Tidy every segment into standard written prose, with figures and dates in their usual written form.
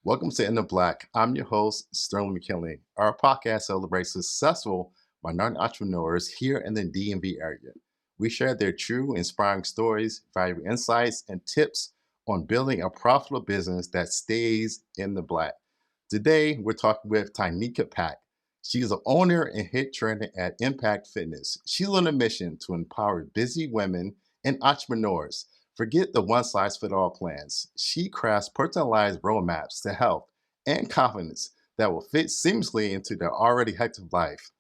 Welcome to In the Black. I'm your host, Sterling McKinley. Our podcast celebrates successful minority entrepreneurs here in the DMV area. We share their true, inspiring stories, valuable insights, and tips on building a profitable business that stays in the black. Today, we're talking with Tyneka Pack. She's the owner and head trainer at Impact Fitness. She's on a mission to empower busy women and entrepreneurs. Forget the one size fits all plans. She crafts personalized roadmaps to health and confidence that will fit seamlessly into their already hectic life.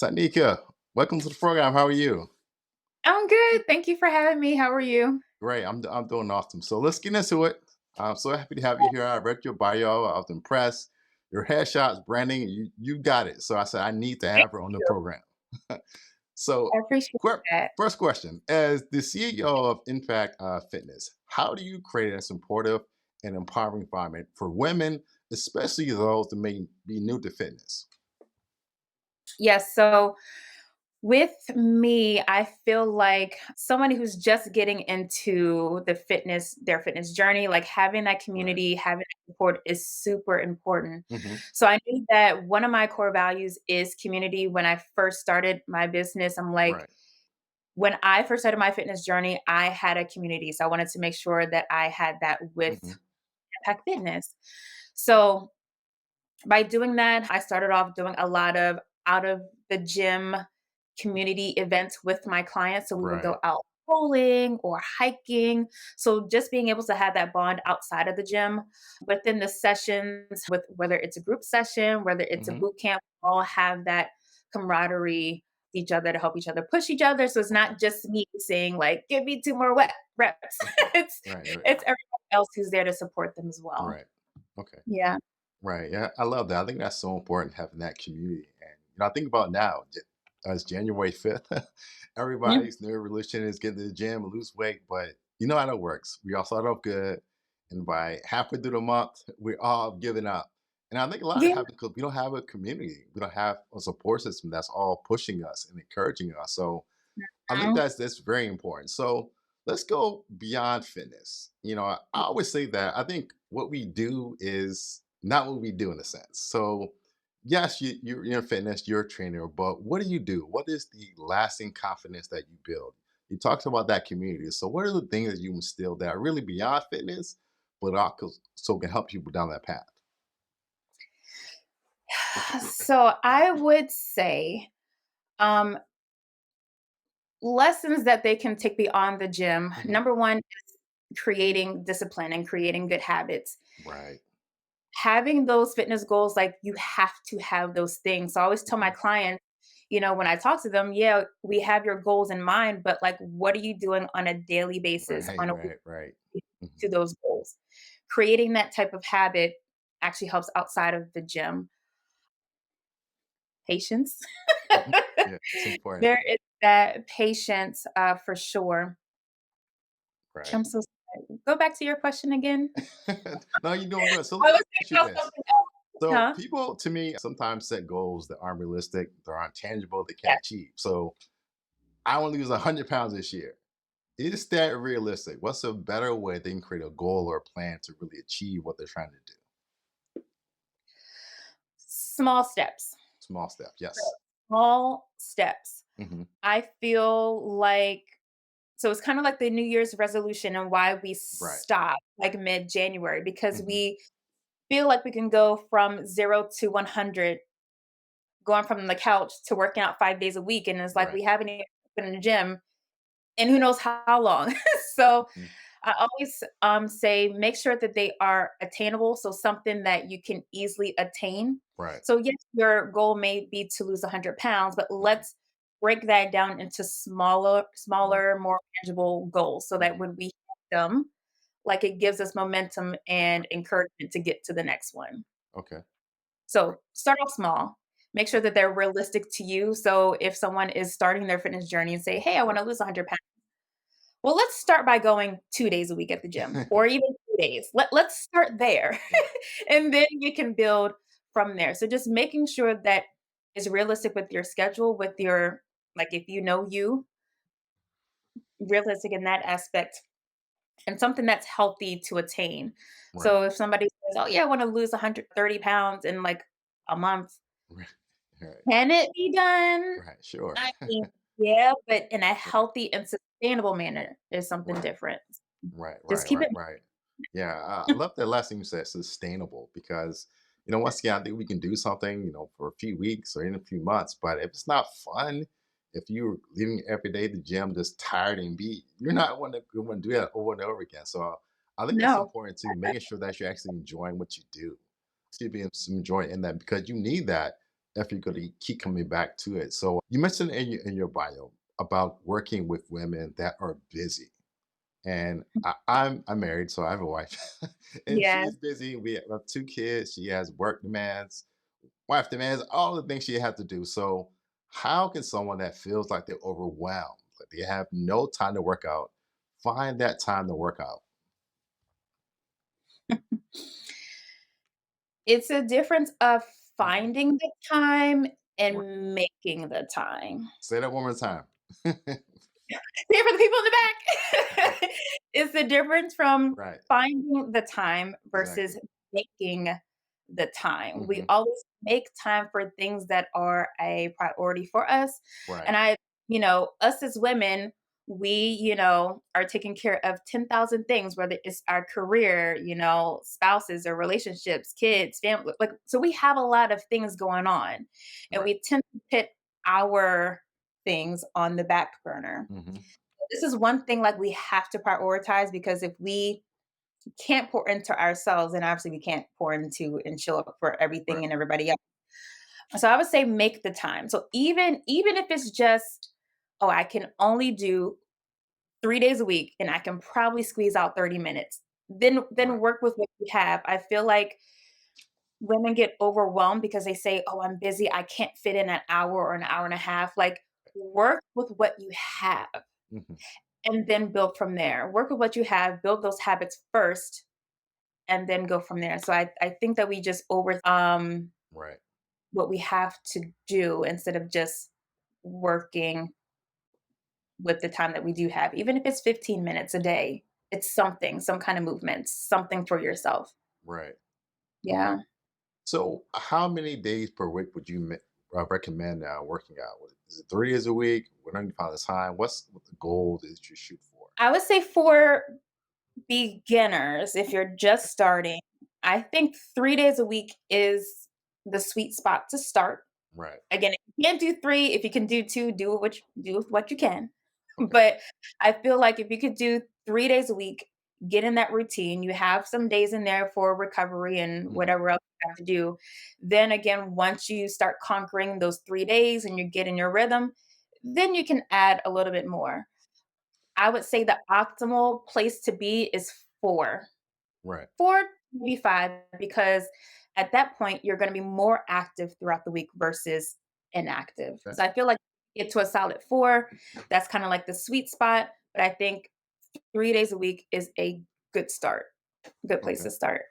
Tanika, welcome to the program. How are you? I'm good. Thank you for having me. How are you? Great. I'm doing awesome. So let's get into it. I'm so happy to have you here. I read your bio. I was impressed. Your headshots, branding, you got it. So I said I need to Thank have her on the you. program. So, I appreciate that. first question: as the CEO of Impact Fitness, how do you create a supportive and empowering environment for women, especially those that may be new to fitness? Yes. So with me, I feel like somebody who's just getting into their fitness journey, like having that Right. community, having that support is super important. Hmm. So I knew that one of my core values is community. When I first started my business, Right. when I first started my fitness journey, I had a community. So I wanted to make sure that I had that with Hmm. Impact Fitness. So by doing that, I started off doing a lot of out of the gym community events with my clients. So we would Right. go out bowling or hiking. So just being able to have that bond outside of the gym within the sessions, with whether it's a group session, whether it's a Hmm. boot camp, all have that camaraderie each other to help each other push each other. So it's not just me saying like, give me two more reps. it's Right. Right. it's everyone else who's there to support them as well. Right. Okay. Yeah. Right. Yeah, I love that. I think that's so important having that community. And I think about now, as January 5th, everybody's new resolution is get to the gym, lose weight. But you know how that works. We all start off good, and by halfway through the month, we're all giving up. And I think a lot of it Yeah. happens because we don't have a community. We don't have a support system that's all pushing us and encouraging us. So I think Mhm. that's very important. So let's go beyond fitness. I always say that I think what we do is not what we do in a sense. So yes, you're in fitness, you're a trainer, but what do you do? What is the lasting confidence that you build? You talked about that community. So what are the things that you instill that are really beyond fitness, but also can help people down that path? So I would say um, lessons that they can take beyond the gym. Hmm. Number one is creating discipline and creating good habits. Right. Having those fitness goals, like you have to have those things. So I always tell my Hmm. clients, when I talk to them, yeah, we have your goals in mind, but like, what are you doing on a daily basis, Right. on a Right. Right. weekly Hmm. to those goals? Creating that type of habit actually helps outside of the gym. Patience. Hmm. Yeah, it's important. There is that patience, for sure. Right. I'm so sorry. Go back to your question again. No, you're doing good. So I let me was ask thinking you about this. something else. So Huh? people, to me, sometimes set goals that aren't realistic, they're untangible, they Yeah. can't achieve. So I want to lose 100 pounds this year. Is that realistic? What's a better way they can create a goal or a plan to really achieve what they're trying to do? Small steps. Small steps, So, yes. small steps. Hmm. I feel like so it's kind of like the New Year's resolution and why we Right. stop like mid-January because Hmm. we feel like we can go from 0 to 100 going from the couch to working out 5 days a week, and it's like Right. we haven't even been in the gym and who knows how long. So Hmm. I always say make sure that they are attainable, so something that you can easily attain. Right. So yes, your goal may be to lose 100 pounds, but Hmm. let's break that down into Right. more manageable goals, so that Hmm. when we hit them, like it gives us momentum and encouragement to get to the next one. Okay. So start off small. Make sure Right. that they're realistic to you. So if someone is starting their fitness journey and say, "Hey, I want Right. to lose 100 pounds," well, let's start by going 2 days a week at the gym or even 2 days. Let's start there, Right. and then you can build from there. So just making sure that is realistic with your schedule, with your like, if you know you, realistic in that aspect, and something that's healthy to attain. Right. So if somebody's says, "Oh, yeah, I wanna lose 130 pounds in, like, a month." Right. Right. Can it be done? Right. Sure. I mean, yeah, but in a Right. healthy and sustainable manner is something Right. different. Right, Just right, keep right, it. right. Yeah, I love that last thing you said, sustainable, because once again, I think we can do something, for a few weeks or in a few months, but if it's not fun, if you're leaving every day to the gym just tired and beat, you're not want to do that over and over again. So I think that's No. important too, making sure that you're actually enjoying what you do. See being some joy in that, because you need that if you're going to keep coming back to it. So you mentioned in your bio about working with women that are busy, and I'm married, so I have a wife, and Yes. she's busy. We have 2 kids. She has work demands, wife demands, all the things she has to do. So, how can someone that feels like they're overwhelmed, like they have no time to work out, find that time to work out? It's a difference of Mhm. finding the time Right. and making the time. Say that one more time. Here for the people in the back. It's the difference from Right. finding the time Exactly. versus making the time. We Hmm. always make time for things that are a priority for us. Right. And us as women, we, are taking care of 10,000 things, whether it's our career, spouses or relationships, kids, family. Like, so we have a lot of things going on, and Right. we tend to put our things on the back burner. Hmm. This is one thing, like, we have to prioritize, because if we can't pour into ourselves, then obviously we can't pour into and show up for everything Right. and everybody else. So I would say make the time. So even if it's just, oh, I can only do 3 days a week and I can probably squeeze out 30 minutes, then Right. work with what you have. I feel like women get overwhelmed because they say, "Oh, I'm busy. I can't fit in an hour or an hour and a half." Like, work with what you have Hmm. and then build from there. Work with what you have, build those habits first, and then go from there. So I think that we just over Right. what we have to do instead of just working with the time that we do have. Even if it's 15 minutes a day, it's something, some kind of movement, something for yourself. Right. Okay. Yeah. So, how many days per week would you recommend working out? Is it 3 days a week? When do you find the time? What the goal that you shoot for? I would say for beginners, if you're just starting, I think 3 days a week is the sweet spot to start. Right. Again, if you can't do 3, if you can do 2, do with what you can. Okay. But I feel like if you could do 3 days a week, get in that routine, you have some days in there for recovery and Hmm. whatever else you have to do. Then again, once you start conquering those 3 days and you get in your rhythm, then you can add a little bit more. I would say the optimal place to be is 4. Right. 4, maybe 5, because at that point, you're gonna be more active throughout the week versus inactive. Okay. So I feel like get to a solid 4, that's kinda like the sweet spot, but I think 3 days a week is a good start, good place Okay. to start.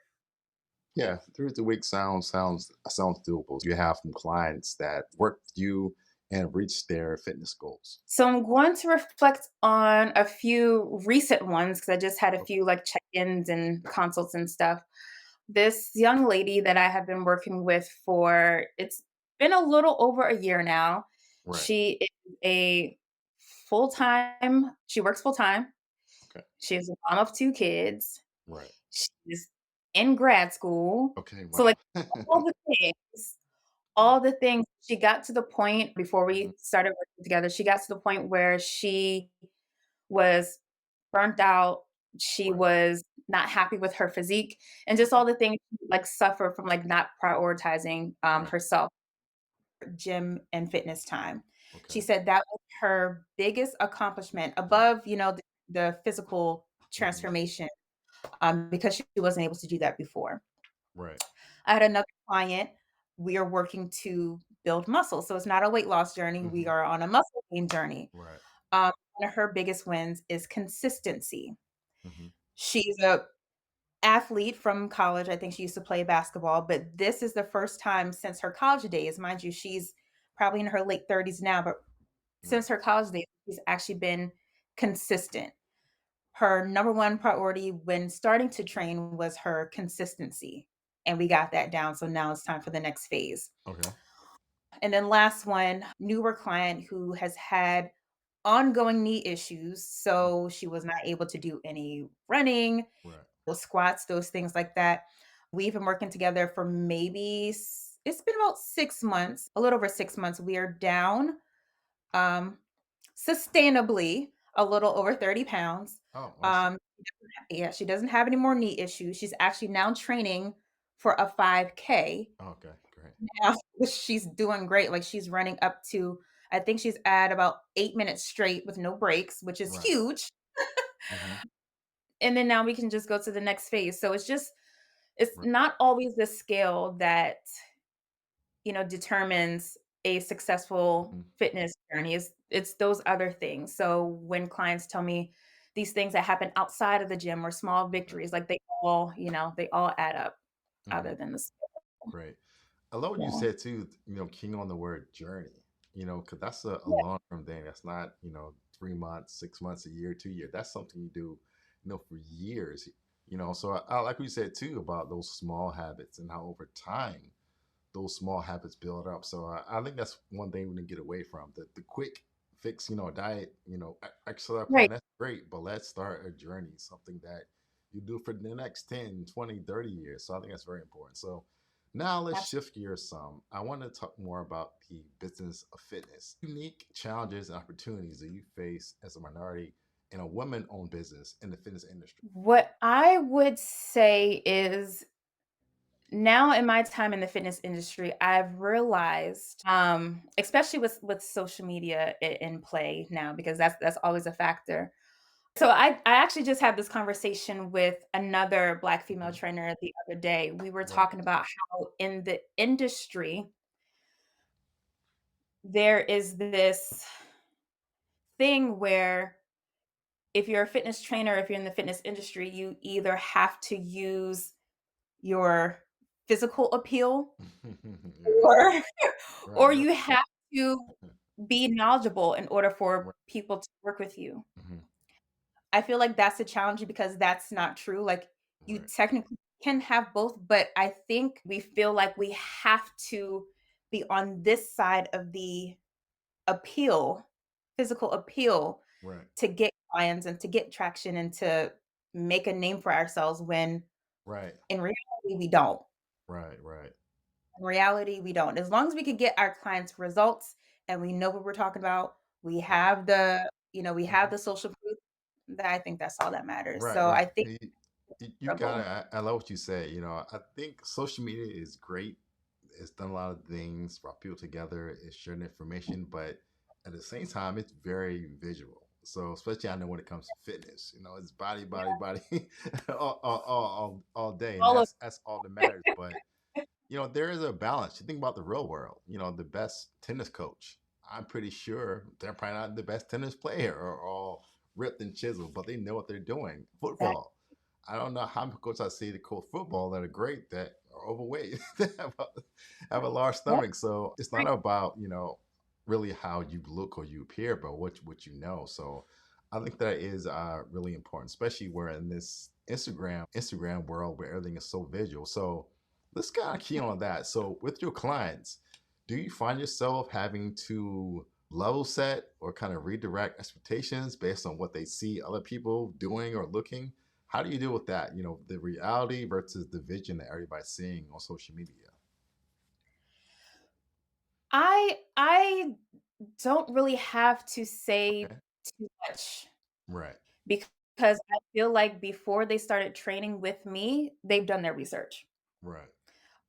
Yeah, 3 days a week sounds doable. You have some clients that work with you and reach their fitness goals. So I'm going to reflect on a few recent ones because I just had a Okay. few, like, check-ins and consults and stuff. This young lady that I have been working with for it's been a little over a year now. Right. She is a she works full-time. Okay. She's a mom of 2 kids. Right. She's in grad school. Okay. So, Wow. like, all the things Right. all the things she got to the point before Hmm. we started working together, she got to the point where she was burnt out, she Right. was not happy with her physique, and just Okay. all the things she, like, suffer from, like, not prioritizing, Right. herself, gym and fitness time. She Okay. said that was her biggest accomplishment Right. above, the physical Hmm. transformation, because she wasn't able to do that before. Right. I had another client, we are working to build muscle, so it's not a weight loss journey, we Hmm. are on a muscle gain journey. Right. One of her biggest wins is consistency. Hmm. She's a athlete from college, I think she used to play basketball, but this is the first time since her college days, mind you, she's probably in her late 30s now, but Right. since her college days, she's actually been consistent. Her number 1 priority when starting to train was her consistency. and we got that down. So now it's time for the next phase. Okay. And then last one, newer client who has had ongoing knee issues. Mm. So she was not able to do any running, Right. those squats, those things like that. We've been working together for maybe it's been about 6 months, a little over 6 months. We are down um sustainably a little over 30 pounds. Oh, awesome. Um yeah, she doesn't have any more knee issues. She's actually now training for a 5K. Okay, great. Now she's doing great. Like she's running up to, I think she's at about 8 minutes straight with no breaks, which is Right. huge. Hmm. And then now we can just go to the next phase. So it's Right. not always the scale that, determines a successful Hmm. fitness journey. It's those other things. So when clients tell me these things that happen outside of the gym or small Right. victories, like they all add up Hmm. other than the scale. Great. I love what you Yeah. said too, keying on the word journey, because that's a Yeah. long term thing. That's not, 3 months, 6 months, a year, 2 year. That's something you do, for years, So I like what you said too about those small habits and how over time those small habits build up. So I think that's one thing we need to get away from the quick fix, diet, exercise plan. Right. That's great, but let's start a journey, something that you do for the next 10, 20, 30 years. So I think that's very important. So now let's Absolutely. shift gears some. I want to talk more about the business of fitness. Unique challenges and opportunities that you face as a minority in a woman owned business in the fitness industry. What I would say is now in my time in the fitness industry, I've realized, especially with social media in play now, because that's always a factor. So I actually just had this conversation with another Black female Mhm. trainer the other day. We were Right. talking about how in the industry there is this thing where if you're a fitness trainer, if you're in the fitness industry, you either have to use your physical appeal Yeah. or Right. or Right. you have to be knowledgeable in order for Right. people to work with you. Mhm. I feel like that's a challenge because that's not true. Like you Right. technically can have both, but I think we feel like we have to be on this side of the appeal, physical appeal Right. to get clients and to get traction and to make a name for ourselves when Right. in reality we don't. Right. Right. In reality, we don't. As long as we can get our clients results and we know what we're talking about, we Right. have we have Mhm. the social proof, that I think that's all that matters. Right, So I right. think You got trouble. it. I love what you say. I think social media is great. It's done a lot of things, brought people together, it's sharing information, but at the same time, it's very visual. So, especially I know when it comes to fitness, it's body, body, body all day, and All of that's all that matters. But there is a balance. You think about the real world. The best tennis coach. I'm pretty sure they're probably not the best tennis player or all ripped and chiseled, but they know what they're doing. that. Football. I don't know how many coaches I see that coach football that are great that are overweight, that have a large Yeah, stomach. So it's not right. about really how you look or you appear, but what you know. So I think that is really important, especially where in this Instagram world where everything is so visual. So let's kind of key on that. So with your clients, do you find yourself having to level set or kind of redirect expectations based on what they see other people doing or looking? How do you deal with that? The reality versus the vision that everybody's seeing on social media. I don't really have to say Okay. too much Right. because I feel like before they started training with me, they've done their research. Right.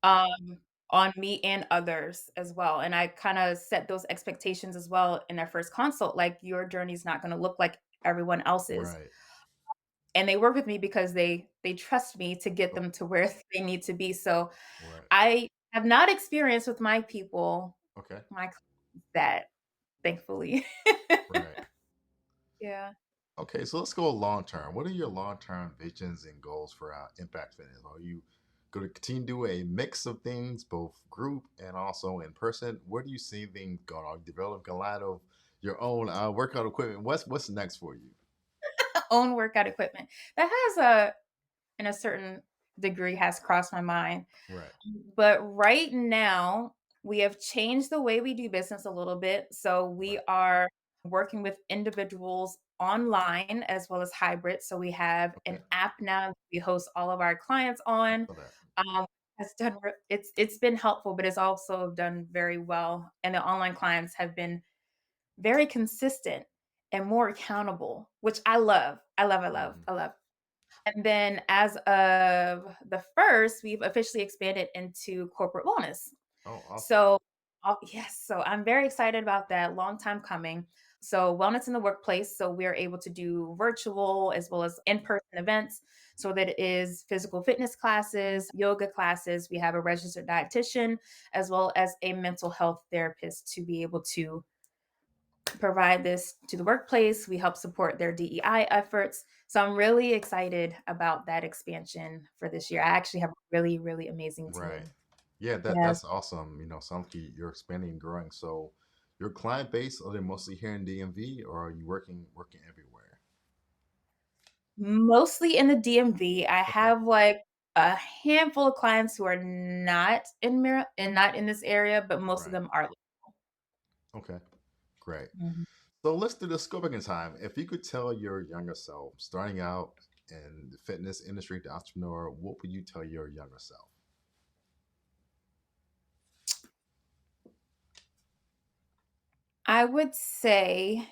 Um, on me and others as well, and I kinda set those expectations as well in their first consult, like, "Your journey is not gonna look like everyone else's," Right. and they work with me because they trust me to get Oh, them to where they need to be, so right. I have not experienced with my people, Okay. my clients that, thankfully. Right. Yeah. Okay, so let's go long term. What are your long term visions and goals for Impact Fitness? Are you going to continue to do a mix of things, both group and also in person? Where do you see things going? Are you developing a lot of your own workout equipment? What's next for you? Own workout equipment. That has a in a certain degree has crossed my mind. Right. But right now, we have changed the way we do business a little bit. So we Right. are working with individuals online as well as hybrid. So we have Okay. an app now that we host all of our clients I on. saw that. Has done it's been helpful, but it's also done very well. And the online clients have been very consistent and more accountable, which I love. I love, I love, Hmm. I love. And then as of the first, we've officially expanded into corporate wellness. Oh, awesome. So, yes, so I'm very excited about that. Long time coming. So, wellness in the workplace. So, we're able to do virtual as well as in person events. So, that it is physical fitness classes, yoga classes. We have a registered dietitian as well as a mental health therapist to be able to provide this to the workplace. We help support their DEI efforts. So I'm really excited about that expansion for this year. I actually have a really, really amazing Right. team. Yeah, Yes. that's awesome. Sounds like you're expanding and growing. So your client base, are they mostly here in DMV or are you working everywhere? Mostly in the DMV. I Okay. have like a handful of clients who are not in and not in this area, but most of Right. them are. Okay. Great. Mhm. So let's do the scoping in time. If you could tell your younger self, starting out in the fitness industry, the entrepreneur, what would you tell your younger self? I would say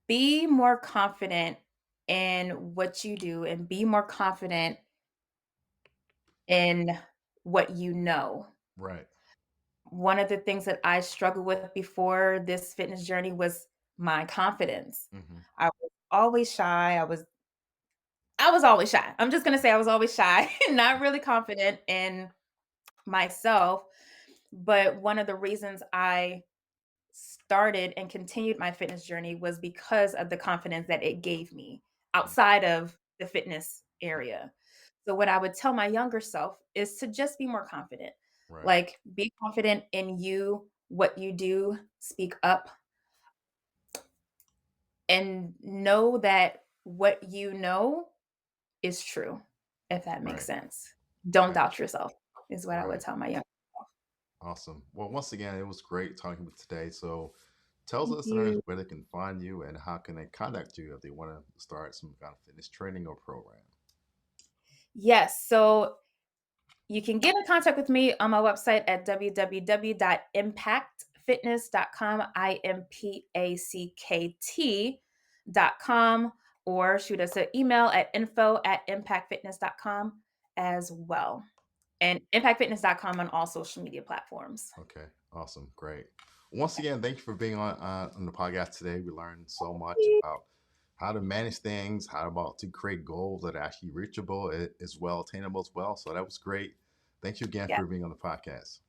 be more confident in what you do and be more confident in what you know. Right. One of the things that I struggled with before this fitness journey was my confidence. Hmm. I was always shy. I was always shy. I'm just gonna say I was always shy, not really confident in myself. But one of the reasons I started and continued my fitness journey was because of the confidence that it gave me outside of the fitness area. So what I would tell my younger self is to just be more confident. Right. Like be confident in you, what you do, speak up and know that what you know is true, if that makes Right. sense. Don't Right. doubt yourself is what I would Right. tell my young. Awesome. Well, once again, it was great talking with you today. So tell the Thank listeners you. where they can find you and how can they contact you if they want to start some kind of fitness training or program. Yes, so you can get in contact with me on my website at www.impactfitness.com, IMPACKT.com, or shoot us an email at info@impactfitness.com as well. And impactfitness.com on all social media platforms. Okay, awesome, great. Once again, thank you for being on the podcast today. We learned so Thank much you. about how to manage things, how about to create goals that are actually reachable as well, attainable as well. So that was great. Thank you again Yeah, for being on the podcast.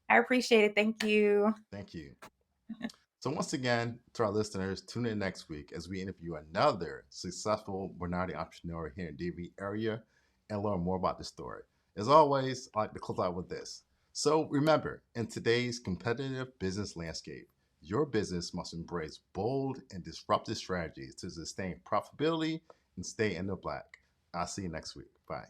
I appreciate it. Thank you. Thank you. So once again, to our listeners, tune in next week as we interview another successful minority entrepreneur here in DV area and learn more about the story. As always, I like to close out with this. So remember, in today's competitive business landscape, your business must embrace bold and disruptive strategies to sustain profitability and stay in the black. I'll see you next week. Bye.